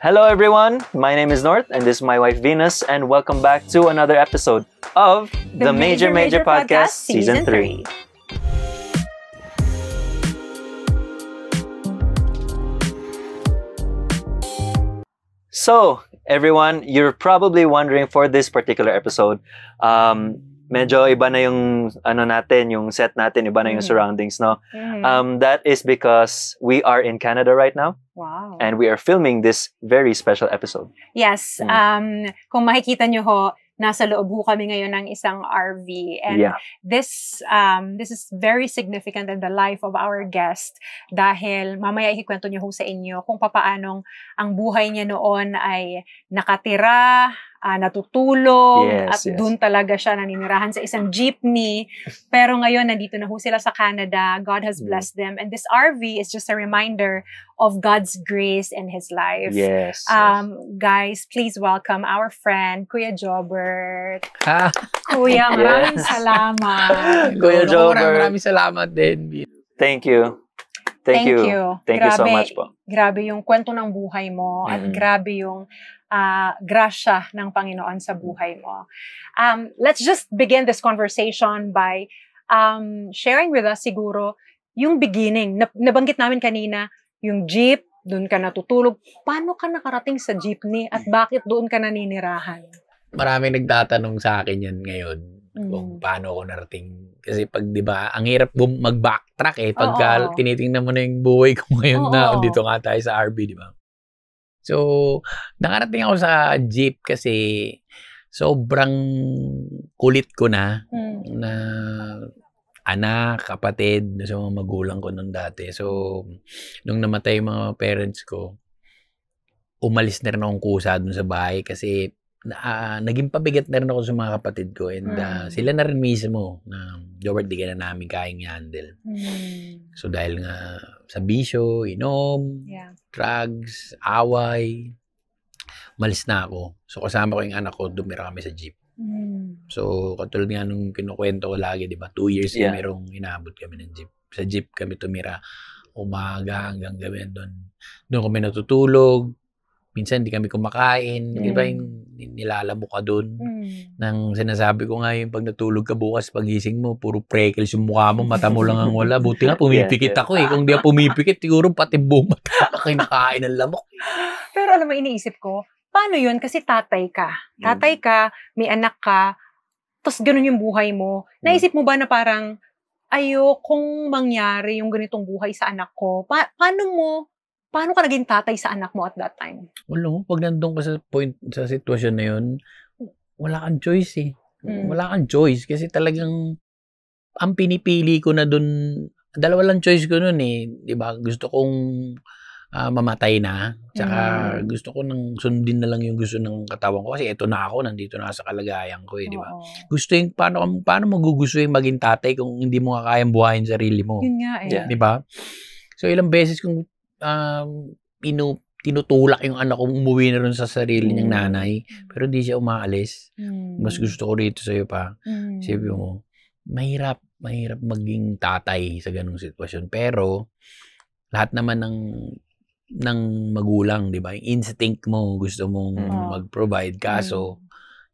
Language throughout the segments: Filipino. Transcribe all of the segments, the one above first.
Hello everyone, my name is North and this is my wife Venus and welcome back to another episode of the Major Podcast Season 3. So, everyone, you're probably wondering for this particular episode, medyo iba na yung yung set natin, iba na yung surroundings, no? That is because we are in Canada right now. Wow. And we are filming this very special episode. Yes. Kung makikita nyo ho, nasa loob ho kami ngayon ng isang RV. And this is very significant in the life of our guest dahil mamaya ikikwento niyo ho sa inyo kung papaanong ang buhay niya noon ay nakatira, natutulog, at doon talaga siya naninirahan sa isang jeepney. Pero ngayon, nandito na ho sila sa Canada. God has blessed them. And this RV is just a reminder of God's grace in his life. Yes. Guys, please welcome our friend, Kuya Jobert. Kuya, maraming salamat. Kuya Jobert. Maraming salamat din. Thank you. Thank you so much po. Grabe yung kwento ng buhay mo at grabe yung grasya ng Panginoon sa buhay mo. Let's just begin this conversation by sharing with us siguro yung beginning. Nabanggit namin kanina, yung jeep, doon ka natutulog. Paano ka nakarating sa jeepney at bakit doon ka naninirahan? Maraming nagtatanong sa akin yan ngayon kung paano ako narating. Kasi pag, di ba, ang hirap mag-backtrack pagka tinitingnan mo na yung buhay ko ngayon na dito nga tayo sa RV, di ba? So, nakarating ako sa jeep kasi sobrang kulit ko na anak, kapatid, sa mga magulang ko nung dati. So, nung namatay yung mga parents ko, umalis na rin akong kusa dun sa bahay kasi naging pabigat na rin ako sa mga kapatid ko and sila na rin mismo na Jobert, di ka na namin kayang handle. So, dahil nga sa bisyo, inom, drugs, away, malis na ako. So, kasama ko yung anak ko, dumira kami sa jeep. So, katulad nga nung kinukwento ko lagi, di ba? 2 years kami merong inabot kami ng jeep. Sa jeep kami tumira umaga hanggang gabi doon. Doon kami natutulog. Minsan hindi kami kumakain. Di ba yung nilalamok ka doon? Nang sinasabi ko nga yung pag natulog ka bukas, pagising mo, puro freckles yung mukha mo, mata mo lang ang wala. Buti nga pumipikit ako Kung di ako pumipikit, siguro pati buong mata kinakain ng lamok. Pero alam mo, iniisip ko, paano yun? Kasi tatay ka. Tatay ka, may anak ka, tapos ganun yung buhay mo. Naisip mo ba na parang, kung mangyari yung ganitong buhay sa anak ko, paano ka naging tatay sa anak mo at that time? Wala, pag nandun ka sa sitwasyon na yun, wala kang choice Wala kang choice kasi talagang ang pinipili ko na dun, dalawa lang choice ko nun diba? Gusto kong mamatay na. Tsaka gusto ko nang sundin na lang yung gusto ng katawan ko kasi eto na ako, nandito na sa kalagayan ko di ba? Gusto yung paano magugusto yung maging tatay kung hindi mo kayang buhayin sarili mo. Yun nga di ba? So ilang beses kong tinutulak yung anak kong umuwi na rin sa sarili niyang nanay pero hindi siya umaalis. Mas gusto ko rito sa'yo pa. Sabi mo, mahirap maging tatay sa ganung sitwasyon pero lahat naman ng magulang, di ba? Yung instinct mo, gusto mong mag-provide. Kaso,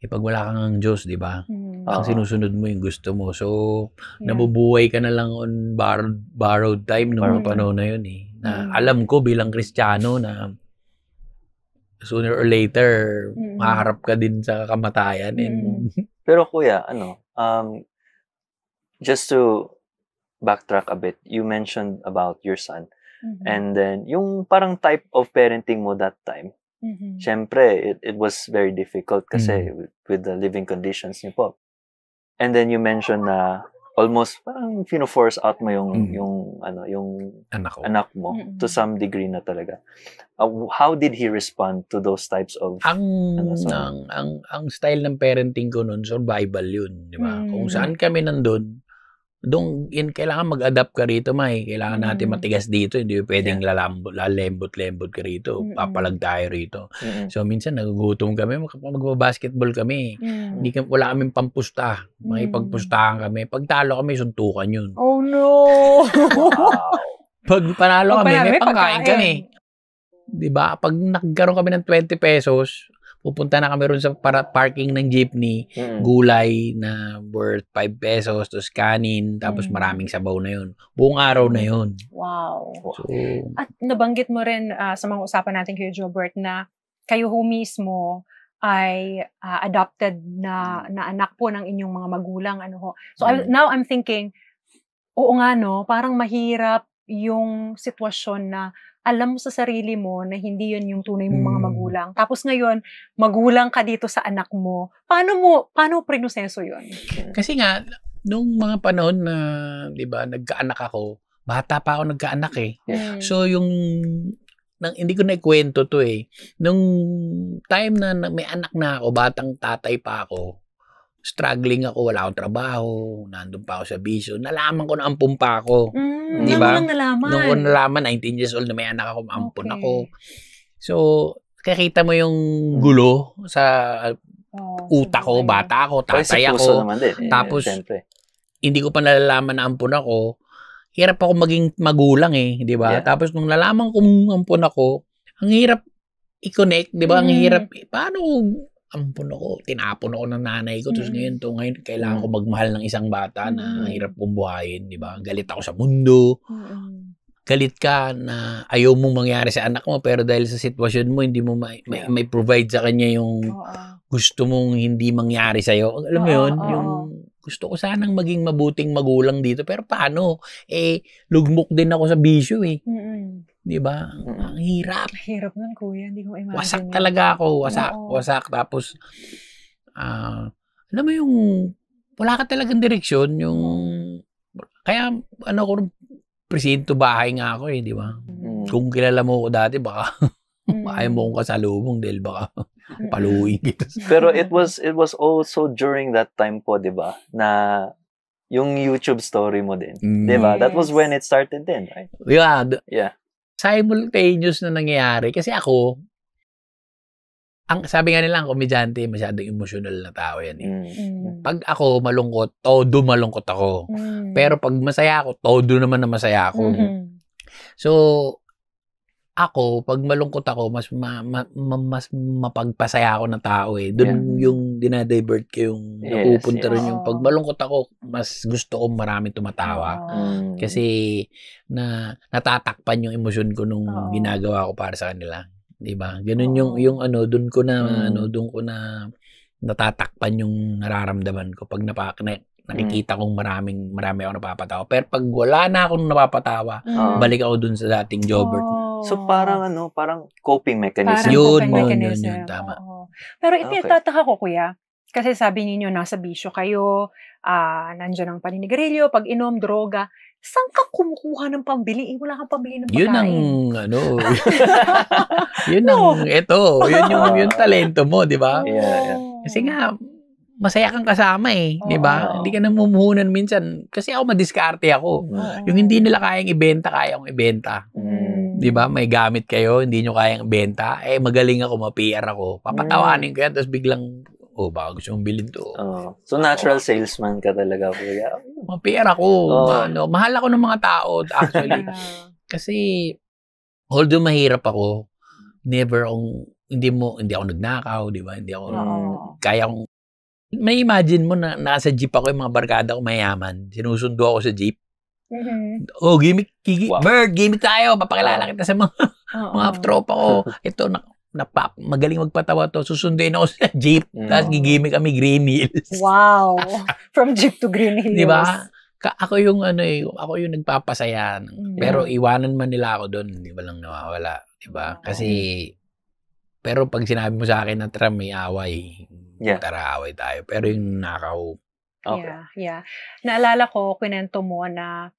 pag wala kang Diyos, di ba? Ang sinusunod mo yung gusto mo. So, nabubuhay ka na lang on borrowed time noong panahon na yun Na alam ko bilang Kristiyano na sooner or later, maharap ka din sa kamatayan. Pero kuya, just to backtrack a bit, you mentioned about your son. And then, yung parang type of parenting mo that time, syempre, it was very difficult kasi with the living conditions niyo po. And then you mentioned na almost parang force out mo yung anak mo to some degree na talaga. How did he respond to those types of ang style ng parenting ko noon, survival yun, di ba? Kung saan kami nandun, kailangan mag-adapt ka rito, kailangan natin matigas dito, hindi pwedeng lalembot-lembot ka rito, papalag tayo rito. So minsan nagugutom kami, magbabasketball kami, wala kaming pampusta, makipagpustahan kami, pag talo kami, suntukan yun. Oh no! Pag panalo kami, may pangkain kami. 'di ba? Pag nagkaroon kami ng 20 pesos, pupunta na kami ron sa parking ng jeepney, gulay na worth 5 pesos, tapos kanin, tapos maraming sabaw na yun. Buong araw na yun. Wow. So, At nabanggit mo rin sa mga usapan natin kay Jobert na kayo ho mismo ay adopted na anak po ng inyong mga magulang. So now I'm thinking, oo nga no, parang mahirap yung sitwasyon na alam mo sa sarili mo na hindi yun yung tunay mong mga magulang. Tapos ngayon, magulang ka dito sa anak mo. Paano prinuseso yun? Kasi nga, nung mga panahon na, 'di ba, nagkaanak ako, bata pa ako nagkaanak eh. So yung hindi ko na ikwento to eh. Nung time na may anak na ako, batang tatay pa ako, struggling ako, wala akong trabaho, nandun pa ako sa bisyo, nalaman ko na ampun pa ako. Di ba? Nung ko nalaman, 19 years old na may anak ako, ampun ako. So, kakita mo yung gulo sa utak ko, bata ako, tatay ako. Tapos, hindi ko pa nalalaman na ampun ako. Hirap ako maging magulang eh, di ba? Tapos nung nalaman kong ampun ako, ang hirap i-connect, di ba? Ang hirap, paano ampun ako, tinapon ako ng nanay ko, tapos ngayon kailangan ko magmahal ng isang bata na hirap kong buhayin, di ba? Galit ako sa mundo. Galit ka na ayaw mong mangyari sa anak mo, pero dahil sa sitwasyon mo, hindi mo may provide sa kanya yung gusto mong hindi mangyari sa'yo. Alam mo yun? Yung gusto ko sanang maging mabuting magulang dito, pero paano? Lugmok din ako sa bisyo eh. Di ba? Ang hirap. Hirap nun, kuya. Hindi ko imagine. Wasak talaga ako. Wasak. Tapos, alam mo yung, wala ka talagang direksyon. Yung, kaya, presinto bahay nga ako eh, di ba? Kung kilala mo ko dati, baka, ayaw mo kong kasalubong dahil baka, paluin kita. Pero it was also during that time po, 'di ba? Na yung YouTube story mo din, 'di ba? That was when it started din, right? Yeah. Simultaneous na nangyayari kasi ako sabi nga nila ang komedyante, masyadong emotional na tao yan eh. Pag ako malungkot, todo malungkot ako. Pero pag masaya ako, todo naman na masaya ako. So ako, pag malungkot ako, mas mapagpasaya ako ng tao eh. Doon yung dinadivert ko yung napupunta rin yung pag malungkot ako, mas gusto ko maraming tumatawa. Kasi natatakpan yung emosyon ko nung ginagawa ko para sa kanila. 'Di ba? Ganun yung doon ko na natatakpan yung nararamdaman ko pag nakikita kong marami ako napapatawa. Pero pag wala na akong napapatawa, balik ako dun sa dating Jobert. So parang coping mechanism. Yun, tama. Pero itinataka ko, kuya, kasi sabi niyo nasa bisyo kayo, nandiyan ang paninigarilyo, pag-inom, droga. Saan ka kumukuha ng pambili? Wala kang pambili ng pagkain. Yun yung talento mo, di ba? Kasi nga, masaya kang kasama eh, di ba? Hindi ka namumuhunan minsan. Kasi ako madiskarte ako. Yung hindi nila kayang ibenta, kaya kong ibenta. Di ba? May gamit kayo, hindi nyo kayang ibenta. Magaling ako, ma-PR ako. Papatawanin ko yan, tapos biglang, baka gusto mong bilhin to. So, natural salesman ka talaga, kuya. Ma-PR ako. Mahal ako ng mga tao, actually. Kasi, although mahirap ako, hindi ako nagnakaw, di ba? Hindi ako, kaya akong, may imagine mo na nasa jeep ako, yung mga barkada ko mayaman. Sinusundo ako sa jeep. Gimmick. Wow. Bird, gimmick tayo. Papakilala kita sa mga tropa ko. Ito, magaling magpatawa to. Susunduin ako sa jeep. Tapos gigimik kami Green Hills. Wow. From jeep to Green Hills. Diba? Ako yung ako yung nagpapasaya. Pero iwanan man nila ako doon, hindi ba lang nawawala. Diba? Kasi, pero pag sinabi mo sa akin na tara may away, tara away tayo. Pero yung nakaw. Yeah. Naalala ko, kwento mo na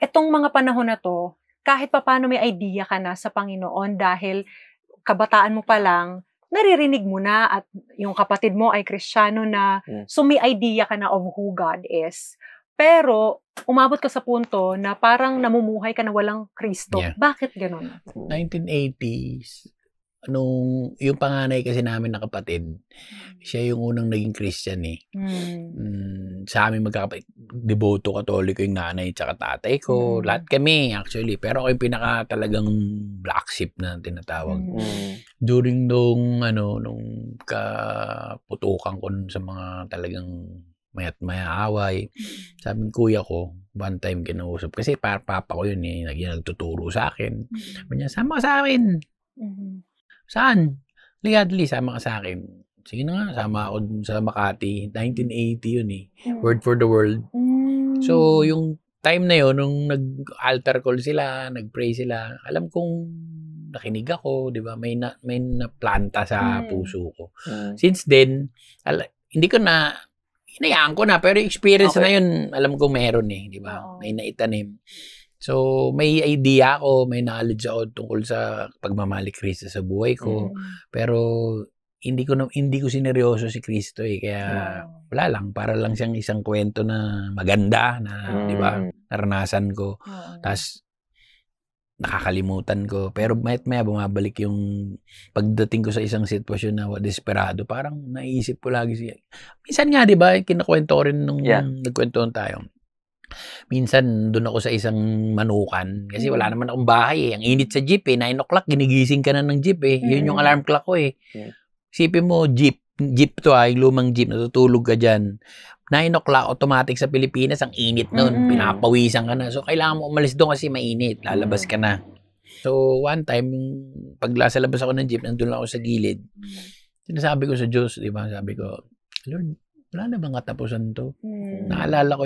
itong mga panahon na to, kahit papaano may idea ka na sa Panginoon dahil kabataan mo pa lang, naririnig mo na at yung kapatid mo ay Kristiyano na, so may idea ka na of who God is. Pero, umabot ka sa punto na parang namumuhay ka na walang Kristo. Bakit ganun? 1980s, yung panganay kasi namin na kapatid, siya yung unang naging Christian eh. Sa amin magkakapatid, deboto Katoliko yung nanay tsaka tatay ko. Lahat kami actually. Pero ako yung pinaka talagang black sheep na tinatawag. During nung kaputukan ko sa mga talagang mayat maya away, sabi ng kuya ko, one time kinausap. Kasi papa ko yun eh, nagtuturo sa akin. Sabi niya, sama ka sa akin. Saan? Ligadli, sama ka sa akin. Sige na nga, sama ako sa Makati. 1980 yun eh. Word for the World. So, yung time na yun, nung nag-altar call sila, nag-pray sila, alam kong nakinig ako, di ba? May naplanta sa puso ko. Since then, hindi ko na, hinayaan ko na, pero experience na yun, alam ko meron eh, di ba? May naitanim. So, may idea ako, may knowledge ako tungkol sa pagmamahal ni Kristo sa buhay ko. Pero, hindi ko sineryoso si Kristo eh. Kaya, wala lang. Para lang siyang isang kwento na maganda na, di ba, naranasan ko. Tapos, nakakalimutan ko. Pero, maya bumabalik yung pagdating ko sa isang sitwasyon na desperado. Parang naisip ko lagi siya. Minsan nga, di ba, kinakwento ko rin nung nagkwentuhan tayo. Minsan, doon ako sa isang manukan. Kasi wala naman akong bahay eh. Ang init sa jeep eh. 9 o'clock, ginigising ka na ng jeep eh. Yun yung alarm clock ko eh. Sipin mo, jeep to yung lumang jeep. Natutulog ka dyan. 9 o'clock, automatic sa Pilipinas, ang init nun. Pinapawisan ka na. So, kailangan mo umalis doon kasi mainit. Lalabas ka na. So, one time, pagla sa labas ako ng jeep, nandun lang ako sa gilid. Sinasabi ko sa Diyos, di ba? Sabi ko, Lord, wala na bang katapusan to? Naaalala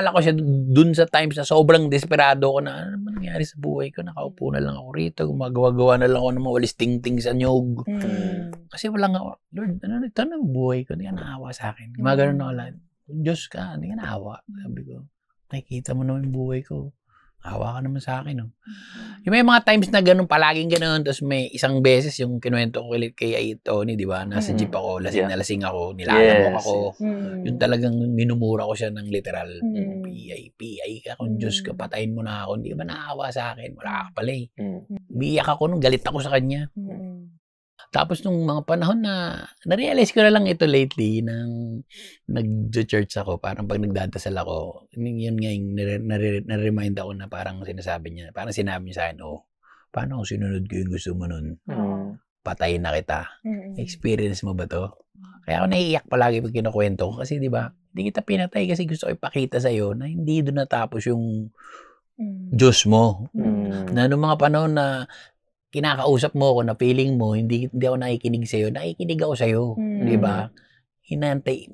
ko siya dun sa times na sobrang desperado ko na ano ba nangyari sa buhay ko? Nakaupo na lang ako rito, gumagawa-gawa na lang ako ng mga walis ting-ting sa nyog. Kasi wala nga, Lord, ito na buhay ko, hindi ka naawa sa akin. Gumagano na ako lang, Diyos ka, hindi ka naawa. Sabi ko, nakikita mo naman yung buhay ko. Awa ka naman sa akin. No? Yung may mga times na ganun, palaging ganun, tapos may isang beses yung kinuwento ko kay Tony, di ba? Nasa jeep ako, lasing na lasing ako, nilalamok ako. Yung talagang minumura ko siya ng literal. PI ka, kung Diyos ka, patayin mo na ako. Hindi ka ba naawa sa akin? Wala ka pala eh. Biyak ako nung galit ako sa kanya. Tapos nung mga panahon na na-realize ko na lang ito lately nang nag-church ako, parang pag nagdadasal ako, yun nga yung na-remind ako na parang sinasabi niya, parang sinabi niya sa akin, paano kung sinunod ko yung gusto mo nun? Patayin na kita. Experience mo ba to? Kaya ako naiiyak palagi pag kinukwento ko kasi di ba, hindi kita pinatay kasi gusto ko ipakita sa'yo na hindi doon natapos yung Diyos mo. Na noong mga panahon na kinakausap mo ako na feeling mo, hindi ako nakikinig sa'yo, nakikinig ako sa'yo. Di ba? Hinantay,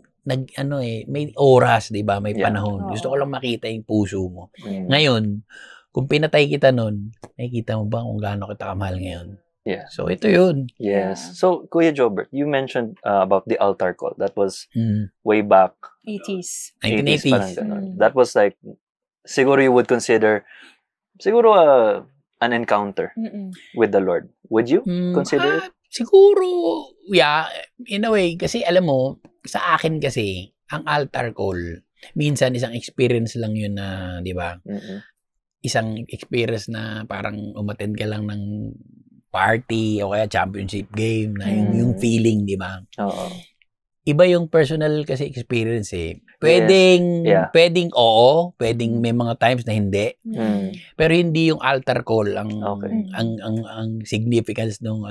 may oras, di ba? May panahon. Gusto ko lang makita yung puso mo. Ngayon, kung pinatay kita nun, nakikita mo ba kung gaano kita kamahal ngayon? Yeah. So, ito yun. Yes. So, Kuya Jobert, you mentioned about the altar call. That was way back. 80s. 1980s. That was like, siguro you would consider, siguro an encounter with the Lord. Would you consider it? Siguro, yeah, in a way. Kasi alam mo, sa akin kasi, ang altar call, minsan isang experience lang yun na, di ba? Isang experience na parang umattend ka lang ng party o kaya championship game na yung feeling, di ba? Iba yung personal kasi experience eh. Pwedeng oo, pwedeng may mga times na hindi. Pero hindi yung altar call ang significance nung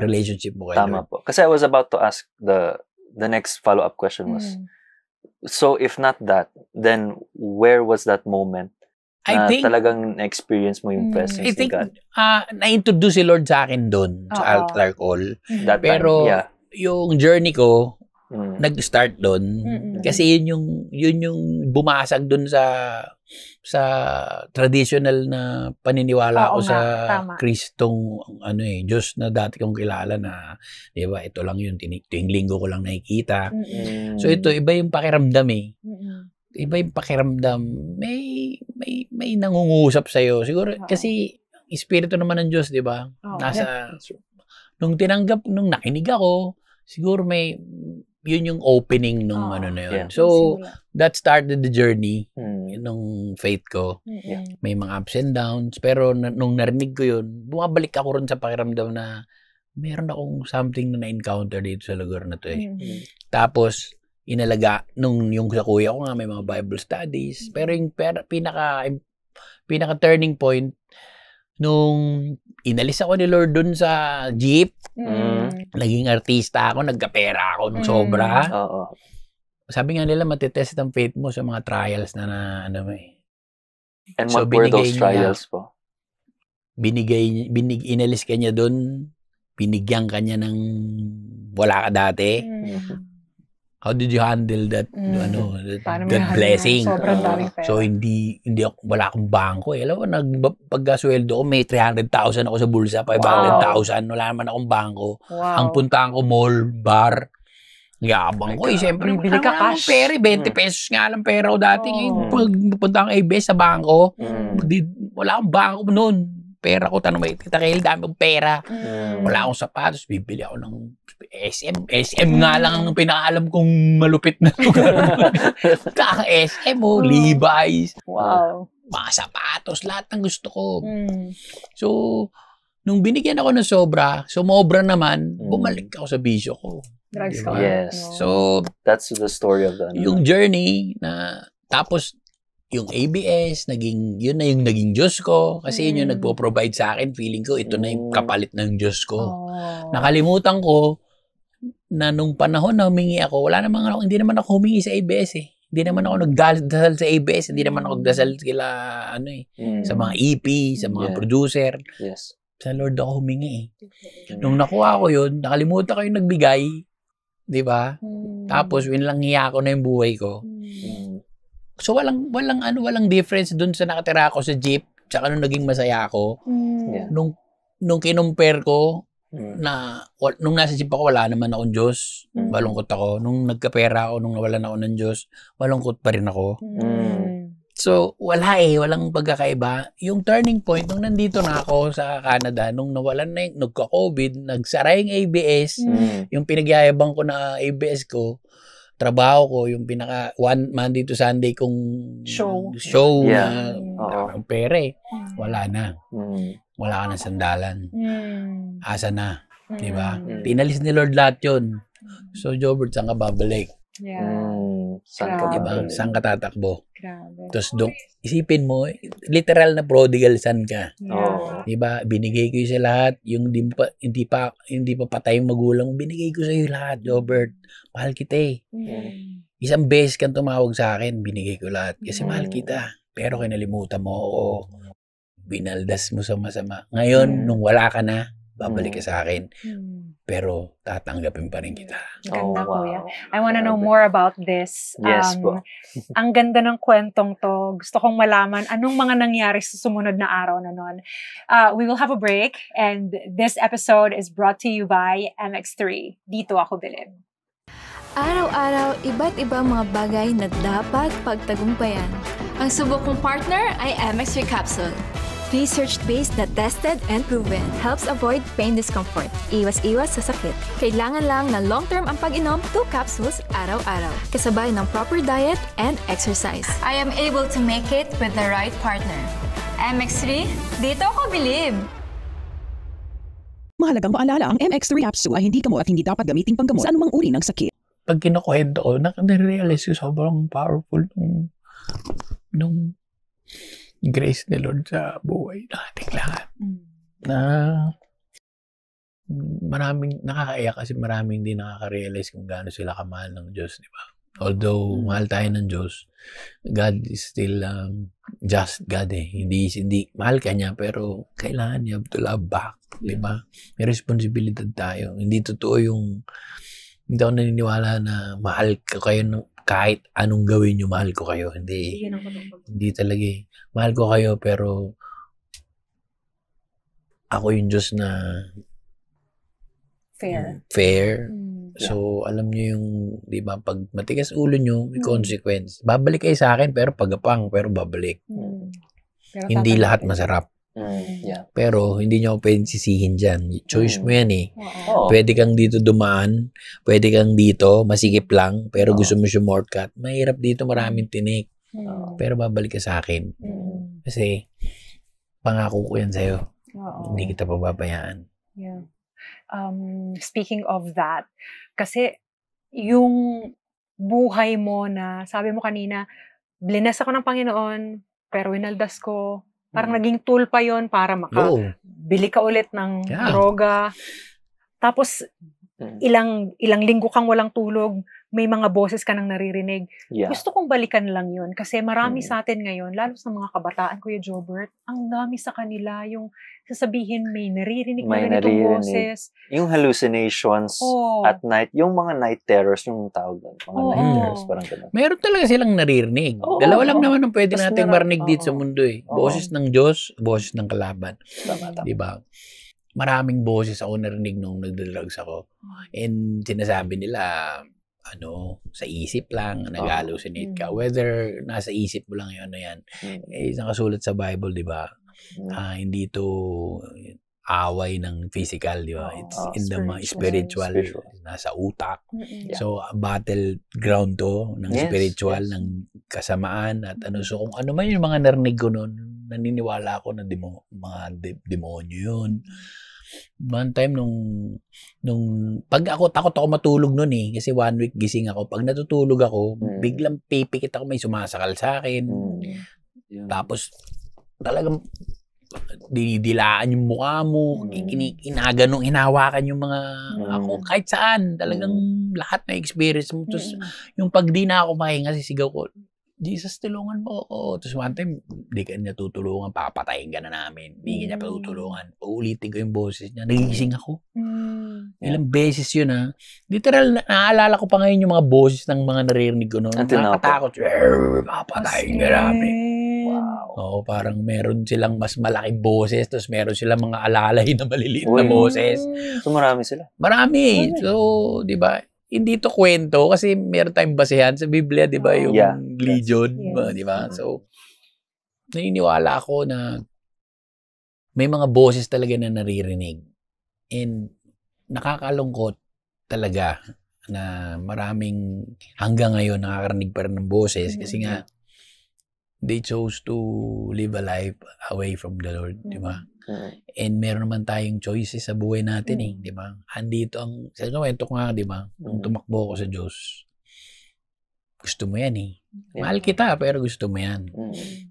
relationship mo kay Tama po. Kasi I was about to ask the next follow-up question was, so if not that, then where was that moment na talagang na-experience mo yung presence ni God? Na-introduce si Lord sa akin doon sa altar call. Pero yung journey ko nag-start doon kasi yun yung bumasag doon sa traditional na paniniwala ko sa Kristong Diyos na dati kong kilala na, di ba, ito lang yun, tuwing linggo ko lang nakikita. So ito, iba yung pakiramdam eh. Iba yung pakiramdam. May nangungusap sa'yo. Siguro, kasi espiritu naman ng Diyos, di ba? Nung nakinig ako, siguro yun yung opening nung na yun. So, that started the journey nung faith ko. May mga ups and downs. Pero nung narinig ko yun, bumabalik ako rin sa pakiramdam na meron akong something na na-encounter dito sa lugar na to eh. Tapos, inalaga, yung sa kuya ko nga may mga Bible studies, pero yung pinaka turning point, nung inalis ako ni Lord dun sa jeep, naging artista ako, nagkapera ako ng sobra. Sabi nga nila, matitest ang faith mo sa mga trials na ano eh. And what were those trials po? Inalis ka niya dun, binigyan ka niya ng wala ka dati. How did you handle that that blessing? So hindi ako, wala akong bangko eh. Alam mo, pagkasweldo ko may 300,000 ako sa bulsa, 500,000, wala naman akong bangko. Ang puntahan ko mall, bar, yabang ko eh. Siyempre, bibili ka cash. Pera, 20 pesos nga lang pera ko dati. Pag punta kang ABS sa bangko, wala akong bangko noon. Pera ko, tanong may kitakil, dami kong pera. Wala akong sapatos, bibili ako ng SM nga lang ang pinaalam kong malupit na lugar. Kaka-SM mo, Levi's. Wow. Mga sapatos, lahat ng gusto ko. So, nung binigyan ako ng sobra naman, bumalik ako sa bisyo ko. Drugs diba? Yes. So, that's the story of the yung journey na, tapos, yung ABS, yun na yung naging Diyos ko. Kasi yun yung nagpo-provide sa akin. Feeling ko, ito na yung kapalit ng Diyos ko. Nakalimutan ko na nung panahon na humingi ako, hindi naman ako humingi sa ABS eh. Hindi naman ako nagdasal sa ABS. Hindi naman ako nagdasal sa mga EP, sa mga producer. Yes. Sa Lord ako humingi eh. Nung nakuha ko yun, nakalimutan ko yung nagbigay. Di ba? Tapos, winlanghiya ko na yung buhay ko. So, walang difference dun sa nakatira ako sa jeep, tsaka nung naging masaya ako. Nung kinumpare ko, nung nasa jeep ako, wala naman akong Diyos. Malungkot ako. Nung nagkapera ako, nung nawalan ako ng Diyos, malungkot pa rin ako. So, walang pagkakaiba. Yung turning point, nung nandito na ako sa Canada, nung nawalan na nagka-COVID, nagsara yung ABS, yung pinagyayabang ko na ABS ko, trabaho ko, yung pinaka Monday to Sunday kong show na ang pera eh. Wala na. Wala ka ng sandalan. Asa na. Diba? Tinalis ni Lord lahat yun. So, Jobert, saan ka babalik? Saan ka babalik? Saan ka tatakbo? Tapos, isipin mo, literal na prodigal son ka. Diba? Binigay ko yung sa lahat. Yung hindi pa patay yung magulang, binigay ko sa iyo lahat, Jobert. Mahal kita eh. Isang beses kang tumawag sa akin, binigay ko lahat. Kasi mahal kita. Pero kinalimutan mo ako. Binaldas mo sa masama. Ngayon, nung wala ka na, babalik ka sa akin. Pero tatanggapin pa rin kita. Ganda, Kuya. I wanna know more about this. Yes po. Ang ganda ng kwentong to. Gusto kong malaman anong mga nangyari sa sumunod na araw na nun. We will have a break, and this episode is brought to you by MX3. Dito ako bilib. Araw-araw, iba't ibang mga bagay na dapat pagtagumpayan. Ang subok kong partner ay MX3 Capsule. Research-based na tested and proven. Helps avoid pain discomfort. Iwas-iwas sa sakit. Kailangan lang na long-term ang pag-inom 2 capsules araw-araw. Kasabay ng proper diet and exercise. I am able to make it with the right partner. MX3, dito ako bilib! Mahalagang paalala, ang MX3 capsule ay hindi gamot at hindi dapat gamitin panggamot sa anumang uri ng sakit. Pag kinukwento ko, nare-realize ko sobrang powerful nung grace ni Lord sa buhay ng ating lahat. Na maraming nakakaiyak kasi maraming hindi nakaka-realize kung gaano sila kamahal ng Diyos, di ba? Although mahal tayo ng Diyos, God is still just God eh. Hindi mahal ka niya, pero kailangan you have to love back, di ba? May responsibilidad tayo. Hindi hindi ako naniniwala na mahal ka kayo kahit anong gawin nyo, mahal ko kayo. Hindi talaga eh. Mahal ko kayo, pero ako yung Diyos na fair. So, alam nyo yung, di ba, pag matigas ulo nyo, may consequence. Babalik kayo sa akin, pero pagapang, pero babalik. Hindi lahat masarap. Pero, hindi nyo ako pwedeng sisihin dyan. Choice mo yan eh. Pwede kang dito dumaan, pwede kang dito, masikip lang, pero gusto mo shortcut. Mahirap dito, maraming tinik. Pero babalik ka sa akin. Kasi, pangako ko yan sa'yo. Hindi kita pababayaan. speaking of that, kasi yung buhay mo na, sabi mo kanina, bless ako ng Panginoon, pero winaldas ko, parang naging tool pa yon para makabili ka ulit ng droga. Tapos, ilang linggo kang walang tulog, may mga boses ka nang naririnig. Gusto kong balikan lang yun kasi marami sa atin ngayon, lalo sa mga kabataan, Kuya Jobert, ang dami sa kanila yung sasabihin may naririnig na ganitong boses. Yung hallucinations at night, yung mga night terrors, yung tawag doon. Mga night terrors, parang gano'n. Meron talaga silang naririnig. Dalawa lang naman ang pwede nating marinig dito sa mundo eh. Boses ng Diyos, boses ng kalaban. Diba? Maraming boses ako narinig nung nagdadrugs ako. And sinasabi nila, sa isip lang, nag-hallucinate ka. Whether nasa isip mo lang yun, nakasulat sa Bible, di ba? Hindi to away ng physical, di ba? It's in the spiritual, nasa utak. So, battleground to ng spiritual, ng kasamaan, at So, kung ano man yung mga narinig ko noon, naniniwala ako na mga demonyo yun. One time nung pag takot ako matulog noon kasi 1 week gising ako. Pag natutulog ako, biglang pipikit ako, may sumasakal sa akin. Tapos talagang dinidilaan yung mukha mo, hinawakan yung mga ako kahit saan, talagang lahat na experience mo. Tapos yung pag di na ako mahinga, sisigaw ko, Jesus, tulungan mo ako. Tapos one time, di ka niya tutulungan, papatayin ka na namin. Di ka niya patutulungan. Uulitin ko yung boses niya. Nagigising ako. Ilang beses yun Literal, naaalala ko pa ngayon yung mga boses ng mga naririnig ko noon. Nakatakot. Papatayin ka namin. Wow. Parang meron silang mas malaking boses, tapos meron silang mga alalay na maliliit na boses. So marami sila? Marami. So, di ba? Hindi to kwento kasi meron tayong basehan sa Biblia, di ba? Yung Legion, di ba? So, naniniwala ako na may mga boses talaga na naririnig. And nakakalungkot talaga na maraming hanggang ngayon nakakarinig pa rin ng boses kasi nga they chose to live a life away from the Lord, di ba? And meron naman tayong choices sa buhay natin di ba? Andito ang, sa kwento ko nga, di ba? Nung tumakbo ako sa Diyos, gusto mo yan Mahal kita, pero gusto mo yan.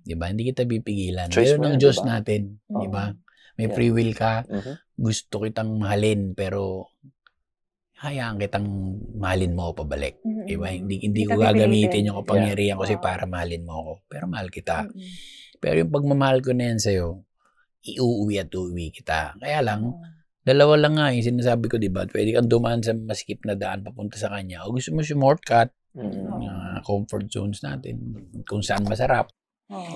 Di ba? Hindi kita pipigilan. Meron ng Diyos natin, di ba? May free will ka, gusto kitang mahalin, pero hayaan kitang mahalin mo ako pabalik. Di ba? Hindi ko gagamitin yung kapangyarihan kasi para mahalin mo ako. Pero mahal kita. Pero yung pagmamahal ko na yan sa'yo, iuwi at uuwi kita. Kaya lang, dalawa lang nga yung sinasabi ko, di ba? Pwede kang dumaan sa masikip na daan papunta sa kanya. O gusto mo shortcut, comfort zones natin, kung saan masarap.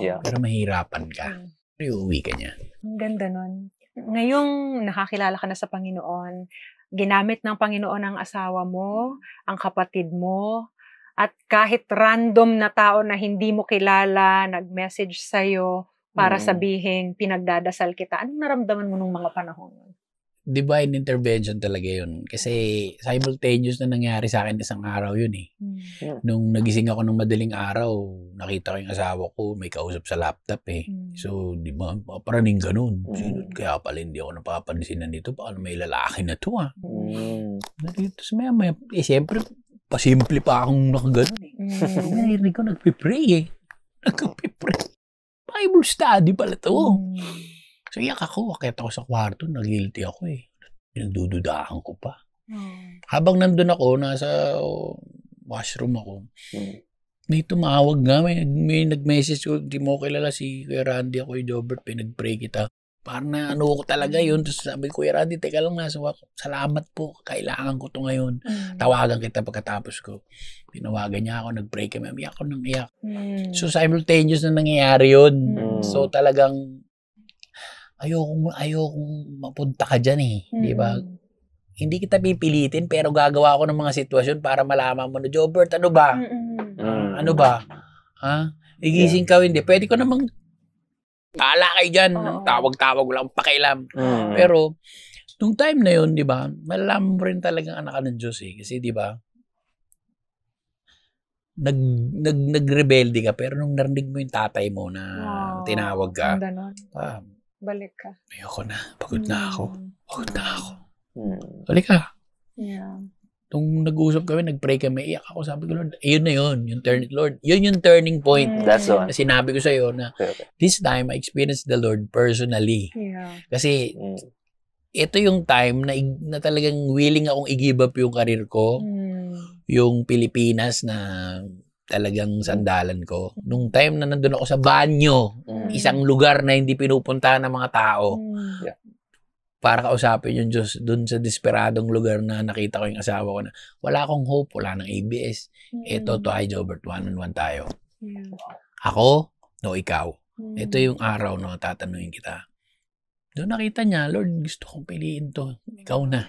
Pero mahirapan ka. Iuwi ka niya. Ang ganda nun. Ngayong nakakilala ka na sa Panginoon, ginamit ng Panginoon ang asawa mo, ang kapatid mo, at kahit random na tao na hindi mo kilala, nag-message sa'yo, para sabihin, pinagdadasal kita. Anong naramdaman mo nung mga panahon? Divine intervention talaga yun. Kasi simultaneous na nangyari sa akin isang araw yun Nung nagising ako ng madaling araw, nakita ko yung asawa ko, may kausap sa laptop So, di ba, paraning ganun. Kaya pala hindi ako napapansinan nito. Baka may lalaki na to Tapos maya, siyempre, pasimple pa akong nakaganon Narinig ko, nagpipray Nagpipray. Bible study pala to. So, iyak ako. Akit ako sa kwarto. Nag-guilty ako Nagdududahan ko pa. Habang nandun ako, nasa washroom ako, may tumawag nga. May nag-message ko, di mo kilala si Kuya Randy ako, Jobert, pinag-pray kita. Parang na ko talaga yun. Tapos sabi ko, Kuya Randy, teka lang nasa ako. Salamat po. Kailangan ko to ngayon. Tawagan kita pagkatapos ko. Tinawagan niya ako, nag-pray kami. Iyak ako nang iyak. So, simultaneous na nangyayari yun. So, talagang ayokong mapunta ka dyan Di ba? Hindi kita pipilitin, pero gagawa ako ng mga sitwasyon para malaman mo na, Jobert, ano ba? Ano ba? Igising ka, hindi. Pwede ko namang tala kayo dyan. Tawag-tawag lang, pakialam. Pero, nung time na yun, di ba, malalaman mo rin talagang anak ka ng Diyos Kasi, di ba, nagrebelde ka, pero nung narinig mo yung tatay mo na tinawag ka, balik ka. Ayoko na. Pagod na ako. Halika. Yeah. Nung nag-uusap kami, nag-pray kami, iyak ako, sabi ko, Lord, yun na yun, Lord, yun yung turning point. That's the one. Na sinabi ko sa'yo na, this time, I experienced the Lord personally. Yeah. Kasi, ito yung time na talagang willing akong i-give up yung karir ko, yung Pilipinas na talagang sandalan ko. Nung time na nandun ako sa banyo, isang lugar na hindi pinupuntahan ng mga tao, para kausapin yung Diyos dun sa desperadong lugar na nakita ko yung asawa ko na wala akong hope, wala nang ABS. Ito, tayo, Jobert, one-on-one tayo. Ako, no, ikaw. Ito yung araw na tatanungin kita. Doon nakita niya, Lord, gusto kong piliin to. Ikaw na.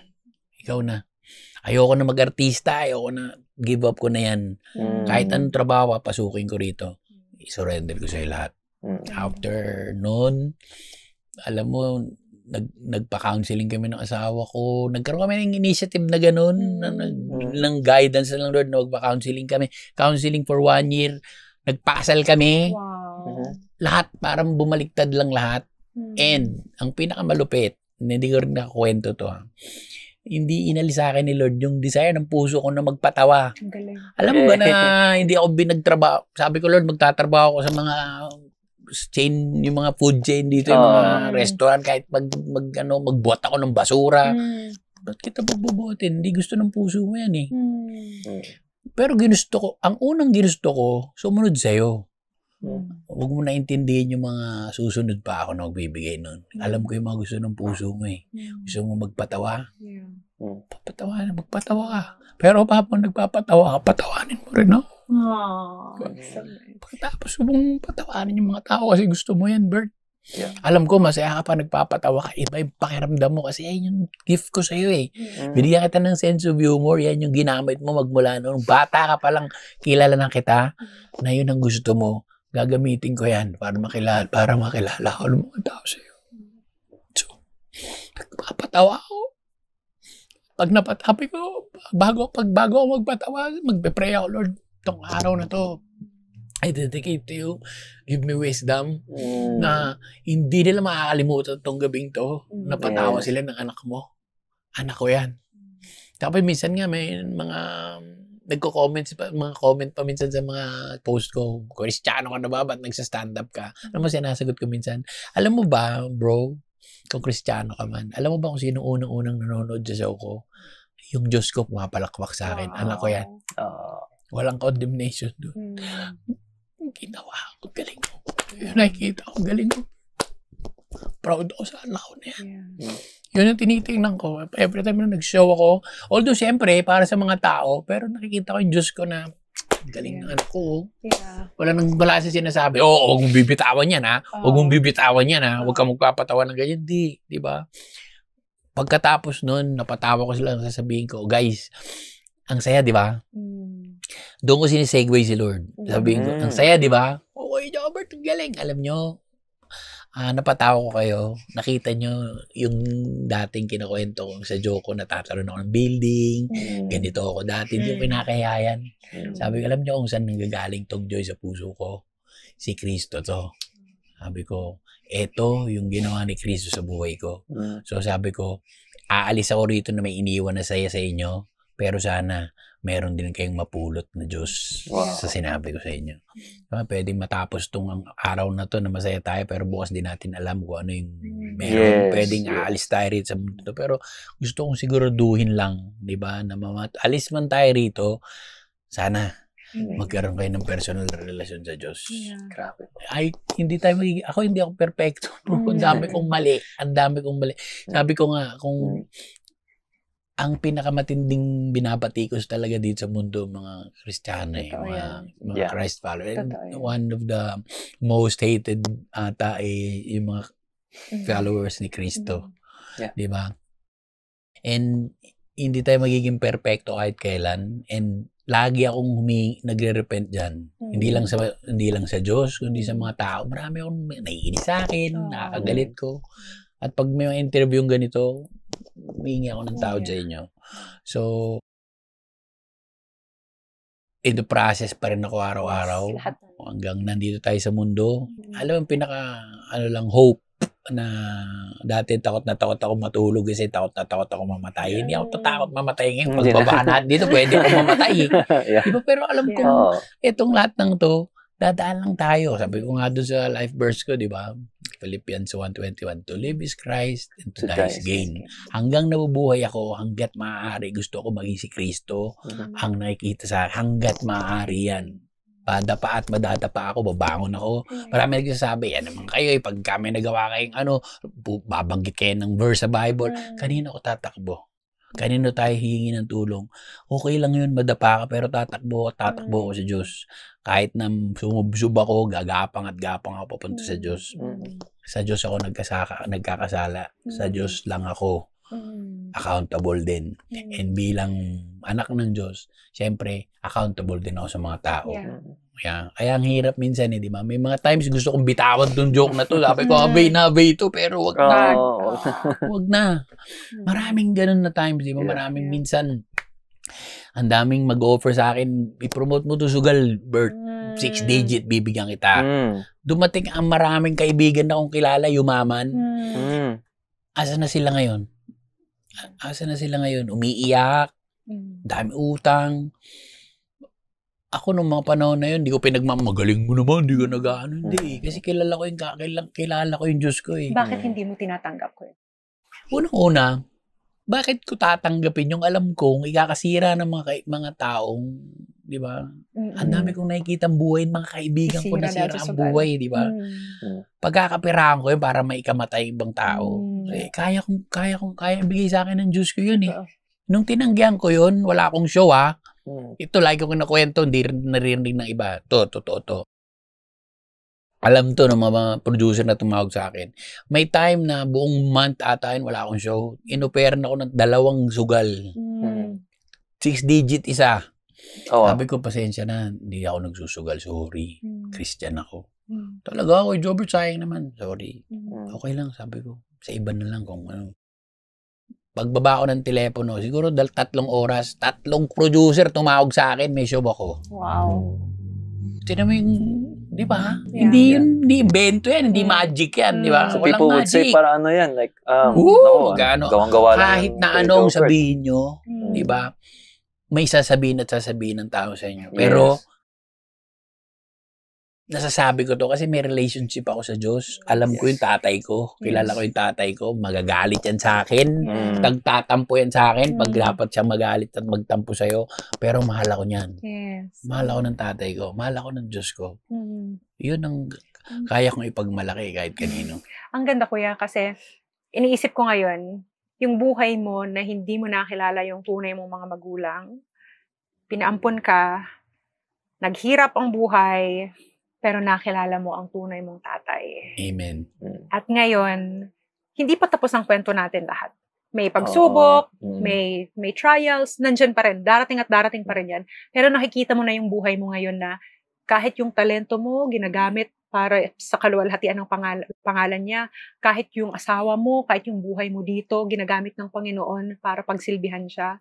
Ayoko na mag-artista, ayoko na, give up ko na yan. Kahit anong trabaho, pasukin ko rito. I-surrender ko sa'yo lahat. After noon, alam mo, nagpa-counseling kami ng asawa ko. Nagkaroon kami ng initiative na gano'n, ng guidance ng Lord na magpa-counseling kami. Counseling for 1 year. Nagpakasal kami. Wow. Lahat, parang bumaliktad lang lahat. And, ang pinakamalupit, hindi ko rin nakakwento to, hindi inalis sa akin ni Lord yung desire ng puso ko na magpatawa. Alam mo ba na hindi ako binagtrabaho? Sabi ko, Lord, magtatrabaho ako sa mga chain, yung mga food chain dito, yung mga restaurant, kahit magbuhat ako ng basura. Ba't kita pagbubuhatin? Hindi gusto ng puso mo yan eh. Pero ginusto ko, ang unang ginusto ko, sumunod sa'yo. Huwag mo naintindihin yung mga susunod pa ako na magbibigay nun. Alam ko yung mga gusto ng puso mo eh. Gusto mo magpatawa? Magpatawa ka. Pero papa, nagpapatawa ka, patawanin mo rin, no? Pagkatapos mong patawanin yung mga tao kasi gusto mo yan, Bert. Alam ko, masaya ka pa nagpapatawa ka. Iba yung pakiramdam mo kasi yan yung gift ko sa'yo eh. Binigyan kita ng sense of humor. Yan yung ginamit mo magmula noong bata ka palang kilala na kita na yun ang gusto mo. Gagamitin ko yan para makilala ko ng mga tao sa'yo. So, nagpapatawa ako. Pag napatapi ko, bago ako magpatawa, magpe-pray ako, Lord, itong araw na to, I dedicate to you. Give me wisdom na hindi nila makakalimutan itong gabing to. Napatawa sila ng anak mo. Anak ko yan. Tapos minsan nga may mga mga comment pa minsan sa mga post ko. Kristiyano ka na ba? Ba't nagsa-stand up ka? Alam mo, sinasagot ko minsan. Alam mo ba, bro, kung Kristiyano ka man, alam mo ba kung sino unang-unang nanonood sa show ko? Yung Diyos ko pumapalakwak sa akin. Anak ko yan. Walang condemnation doon. Ginawa ko, galing ko. Yun nakikita ko, galing ko. Proud ako sa anak ko na yan. Yun ang tinitingnan ko. Every time na nag-show ako, although siyempre, para sa mga tao, pero nakikita ko yung Diyos ko na galing ng anak ko. Wala siya sinasabi, huwag mong bibitawan yan, ha? Huwag mong bibitawan yan, ha? Huwag ka magpapatawa ng ganyan. Di ba? Pagkatapos nun, napatawa ko sila, sasabihin ko, guys, ang saya, di ba? Doon ko sinisegue si Lord. Sabihin ko, ang saya, di ba? Okay, Jobert, galing. Alam nyo, napatawa ko kayo. Nakita nyo yung dating kinukwento ko sa joke ko, natataroon ako ng building. Ganito ako dati. Hindi ko pinakayayan. Sabi ko, alam nyo kung saan nanggagaling tong joy sa puso ko? Si Kristo to. Sabi ko, eto yung ginawa ni Kristo sa buhay ko. So sabi ko, aalis ako rito na may iniwan na saya sa inyo. Pero sana, meron din kayong mapulot na Diyos sa sinabi ko sa inyo. Pwedeng matapos tong araw na to na masaya tayo, pero bukas din natin alam kung ano yung meron. Pwedeng aalis tayo rito sa mundo. Pero gusto kong siguraduhin lang, di ba, na alis man tayo rito, sana magkaroon kayo ng personal relasyon sa Diyos. Grabe. Ako hindi ako perfecto. Ang dami kong mali. Sabi ko nga, kung ang pinakamatinding binabatikos talaga dito sa mundo, mga Kristiyano, mga Christ followers. One of the most hated ata yung mga followers ni Kristo. Di ba? And hindi tayo magiging perfecto kahit kailan. And lagi akong nagre-repent dyan. Hindi lang sa Diyos, kundi sa mga tao. Marami akong naiinis sa akin, nakakagalit ko. At pag may interview ganito, humingi ako ng tawad sa inyo. So, in the process pa rin ako araw-araw hanggang nandito tayo sa mundo. Alam mo, hope dati takot na takot ako matulog kasi takot na takot ako mamatay. Hindi ako tatakot mamatay ngayon. Pagbabaan natin dito, pwede ako mamatay. Yeah. Diba? Pero alam ko, Oo. itong lahat ng to, dadaan lang tayo. Sabi ko nga doon sa life verse ko, di ba? Philippians 1:21, to live is Christ and to die is gain. Hanggang nabubuhay ako, hanggat maaari, gusto ko maging si Kristo. Ang nakikita sa hanggat maaari yan. Padapa at madadapa ako, babangon ako. Marami nagsasabi, yan naman kayo, pag kami nagawa kayong babanggit kayo ng verse sa Bible, kanino ko tatakbo? Kanino tayo hihingi ng tulong? Okay lang yun, madapa ka, pero tatakbo ako sa Diyos. Kahit na sumubsub ako, gagapang ako papunta sa Diyos. Sa Diyos ako nagkakasala. Sa Diyos lang ako accountable din. And bilang anak ng Diyos, siyempre, accountable din ako sa mga tao. Yeah. Kaya ang hirap minsan, di ba? May mga times gusto kong bitawan tong joke na to. Sabi ko, abay ito, pero wag na. Wag na. Maraming ganun na times, di ba? Maraming minsan, ang daming mag-offer sa akin, i-promote mo to sugal, Bert. 6 digit, bibigyan kita. Dumating ang maraming kaibigan na kong kilala, yumaman. Asa na sila ngayon? Umiiyak. Dami utang. Ako nung mga panahon na yun, hindi ko magaling mo naman, hindi ko nag-ano. Hindi, kasi kilala ko yung Diyos ko eh. Bakit hindi mo tinatanggap ko yun? Unang-una, bakit ko tatanggapin yung alam kong ikakasira ng mga taong, di ba? Ang dami kong nakikita ang buhay, mga kaibigan ko nasira ang buhay, di ba? Pagkakapirahan ko yun para maikamatay ibang tao. Kaya bigay sa akin ng Diyos ko yun eh. Nung tinanggihan ko yun, wala akong show ha. Ito, lagi ko kinakwento, hindi naririnig ng iba. Totoo. Alam to ng mga producer na tumawag sa akin. May time na buong month ata yun, wala akong show. Inoperan ako ng 2 sugal. 6 digit isa. Sabi ko, pasensya na, hindi ako nagsusugal. Sorry. Christian ako. Talaga ako, Jobert, sayang naman. Sorry. Okay lang, sabi ko. Sa iba na lang kung ano. Pagbaba ko ng telepono, siguro 3 oras, 3 producer tumawag sa akin, may show ako. Wow. Tinan mo yung, di ba? Yeah. Hindi invento yan, hindi magic yan, di ba? So walang people would magic. say para ano yan, like, gawang-gawa lang. Kahit na anong sabihin nyo, di ba? May sasabihin at sasabihin ng tao sa inyo. Pero, nasasabi ko to kasi may relationship ako sa Diyos. Alam ko yung tatay ko. Kilala ko yung tatay ko. Magagalit yan sa akin. Tagtatampo yan sa akin. Pag dapat siya magalit at magtampo sa'yo. Pero mahal ako niyan. Mahal ako ng tatay ko. Mahal ako ng Diyos ko. Yun ang kaya kong ipagmalaki kahit kanino. Ang ganda, kuya, kasi iniisip ko ngayon, yung buhay mo na hindi mo nakilala yung tunay mong mga magulang, pinaampon ka, naghirap ang buhay, pero nakilala mo ang tunay mong tatay. Amen. At ngayon, hindi pa tapos ang kwento natin lahat. May pagsubok, may trials, nandyan pa rin. Darating pa rin yan. Pero nakikita mo na yung buhay mo ngayon na kahit yung talento mo, ginagamit para sa kaluwalhatian ng pangalan niya. Kahit yung asawa mo, kahit yung buhay mo dito, ginagamit ng Panginoon para pagsilbihan siya.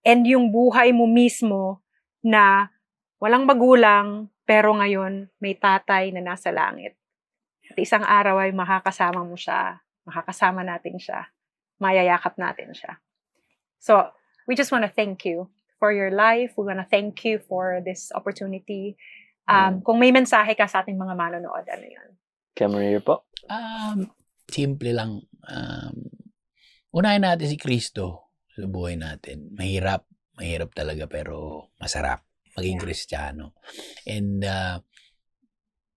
And yung buhay mo mismo na walang magulang, pero ngayon, may tatay na nasa langit. At isang araw ay makakasama mo siya. Makakasama natin siya. Mayayakap natin siya. So, we just want to thank you for your life. We want to thank you for this opportunity. Kung may mensahe ka sa ating mga manonood, ano yun? Cameron po? Simple lang. Unahin natin si Kristo sa buhay natin. Mahirap talaga, pero masarap maging Kristiyano. And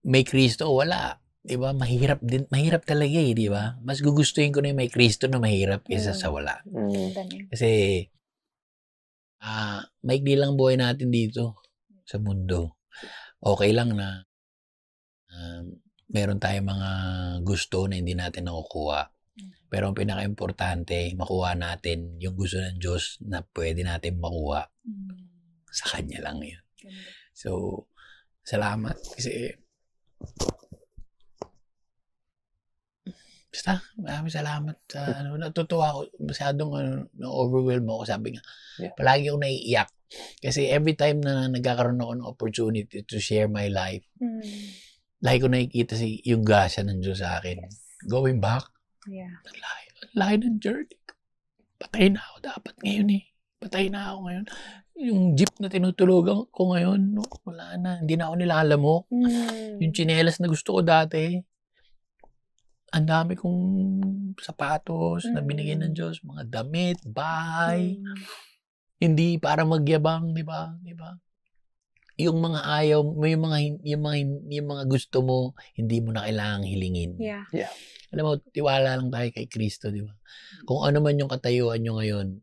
may Kristo o wala, 'di ba? Mahirap talaga eh, 'di ba? Mas gugustuhin ko na yung may Kristo na mahirap kaysa sa wala. Kasi maikli lang buhay natin dito sa mundo. Okay lang na meron tayong mga gusto na hindi natin nakukuha. Pero ang pinaka-importante, makuha natin yung gusto ng Diyos na pwede natin makuha. Sa Kanya lang yun. So, salamat. Kasi, basta, maraming salamat. Natutuwa ako. Masyadong na-overwhelm ako. Sabi nga, palagi ako naiiyak. Kasi every time na nagkakaroon ako ng opportunity to share my life, lagi ko nakikita yung grasya ng Diyos sa akin. going back. Yeah. Ang lahi ng journey. Patay na ako dapat ngayon eh. Patay na ako ngayon. Yung jeep na tinutulugan ko ngayon, no, wala na. Hindi na ako nilalamok. Yung tsinelas na gusto ko dati, ang dami kong sapatos na binigyan ng Diyos, mga damit, bahay. Hindi para magyabang, di ba? Di ba? Yung mga ayaw, yung mga gusto mo, hindi mo na kailangang hilingin. Yeah. Alam mo, tiwala lang tayo kay Kristo, di ba? Kung ano man yung katayuan nyo ngayon,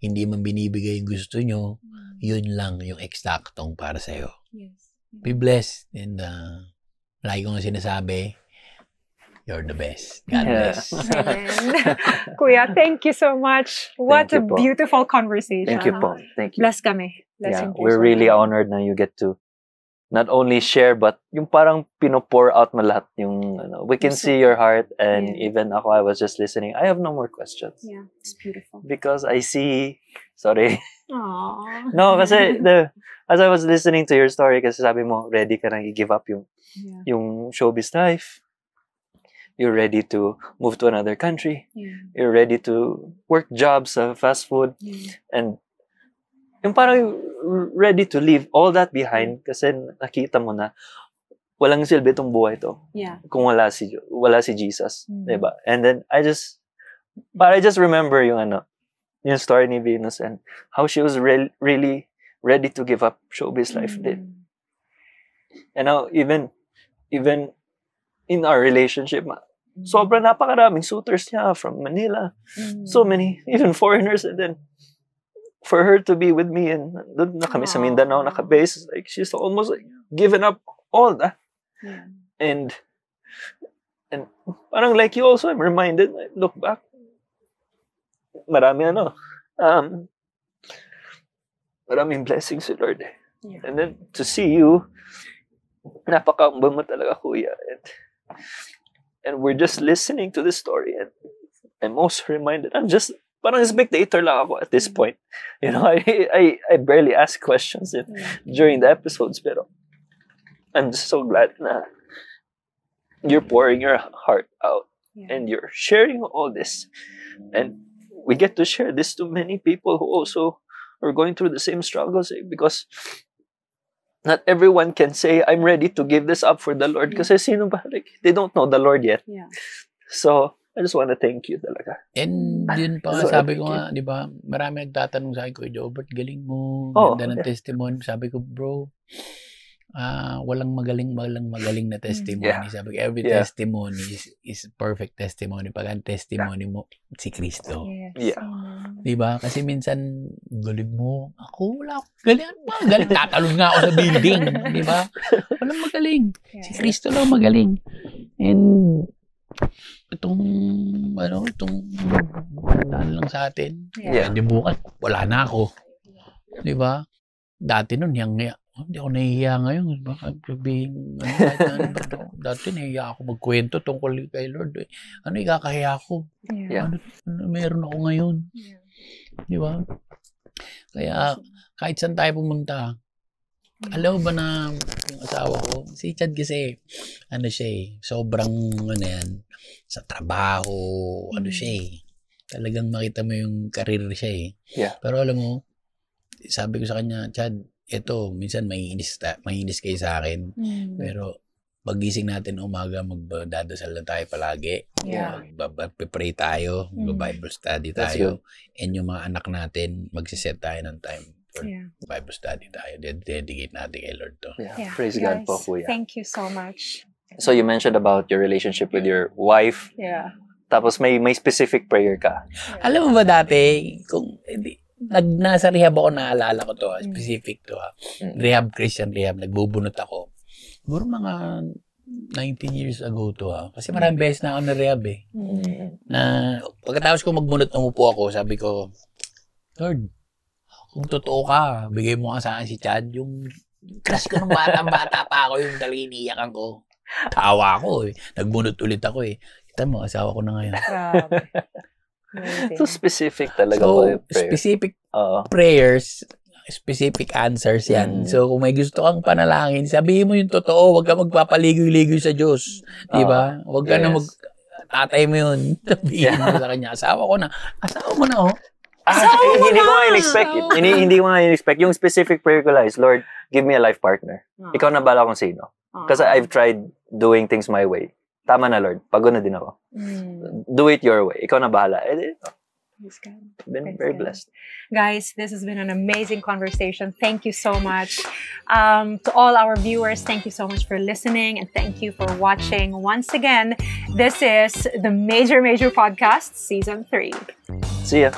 hindi man binibigay yung gusto nyo, yun lang yung eksaktong para sa'yo. Yes. Be blessed. And lagi ko nga sinasabi, you're the best. God bless. Kuya, thank you so much. What a beautiful conversation. Thank you po. Thank you. Bless kami. We're really honored na you get to not only share, but yung parang pino-pour out mo lahat yung, we can see your heart, and even ako, I was just listening. I have no more questions. Yeah, it's beautiful. Because I see, sorry. Aww. No, kasi as I was listening to your story, kasi sabi mo, ready ka nang i-give up yung showbiz life. You're ready to move to another country. You're ready to work jobs sa fast food. And yung parang ready to leave all that behind kasi nakita mo na walang silbi itong buhay to. Kung wala si Jesus, 'di ba? And then I just remember yung story ni Venus and how she was really ready to give up showbiz life din. And now even in our relationship, sobrang napakaraming suitors niya from Manila. So many, even foreigners, and then for her to be with me, and doon na kami sa Mindanao naka-base, like she's almost like given up all that. And parang like you also, I'm reminded, I look back, maraming blessings si Lord. And then to see you, napaka-humble mo talaga, Kuya. And we're just listening to this story, and I'm also reminded, I'm just parang spectator lang ako at this point. You know, I barely ask questions during the episodes, pero I'm just so glad na you're pouring your heart out and you're sharing all this. And we get to share this to many people who also are going through the same struggles, because not everyone can say, I'm ready to give this up for the Lord. Kasi sino ba? Like, they don't know the Lord yet. So, I just want to thank you talaga. And yun pa, sabi ko nga, di ba, marami nagtatanong sa akin, Kuya Jobert, galing mo, ganda ng testimony. Sabi ko, bro, walang magaling na testimony. Sabi ko, every testimony is perfect testimony. Pag ang testimony mo, si Kristo. Di ba? Kasi minsan, galing mo. Ako, wala akong galing. Galing, tatalon nga ako sa building. Di ba? Walang magaling. Si Kristo lang magaling. And itong daan lang sa atin. Hindi bukas, wala na ako. Di ba? Dati nun, hindi ako nahihiya ngayon. Baka sabihin, dati nahihiya ako magkwento tungkol kay Lord. Ano ikakahiya ako? Ano meron ako ngayon? Di ba? Kaya, kahit saan tayo pumunta, alam mo ba na yung asawa ko, si Chad kasi, sobrang, sa trabaho, talagang makita mo yung career siya Pero alam mo, sabi ko sa kanya, Chad, ito, minsan mahinis kayo sa akin, pero pagising natin umaga, magdadasal na tayo palagi. Magpapray tayo, mag-Bible study tayo, and yung mga anak natin, magsiset tayo ng time for Bible study tayo. Dedicate natin kay Lord to. Praise God po, Kuya. Thank you so much. So you mentioned about your relationship with your wife. Tapos may specific prayer ka. Alam mo ba dati, kung nasa rehab ako, naalala ko to, specific to. Rehab, Christian rehab, nagbubunot ako. Siguro mga 19 years ago to Kasi maraming beses na ako na rehab Na pagkatapos ko magbunot, umupo ako, sabi ko, Lord, kung totoo ka, bigay mo ka sa akin si Chad. Yung crush ko nung bata pa ako, yung talagang iniyakan ko. Tawa ako Nagbunot ulit ako Kita mo, asawa ko na ngayon. So specific talaga. Specific prayers, specific answers yan. So kung may gusto kang panalangin, sabihin mo yung totoo, huwag ka magpapaligoy-ligoy sa Diyos. Diba? Huwag ka na tatay mo yun. Sabihin mo sa kanya, asawa mo na, oh. Hindi ko nga in-expect. Hindi ko nga in-expect. Yung specific prayer ko lang is, Lord, give me a life partner. Ikaw na bala kung sino. Kasi I've tried doing things my way. Tama na, Lord. Pagod na din ako. Do it your way. Ikaw na bahala. Been very blessed. Guys, this has been an amazing conversation. Thank you so much. To all our viewers, thank you so much for listening and thank you for watching. Once again, this is the Major Podcast Season 3. See ya.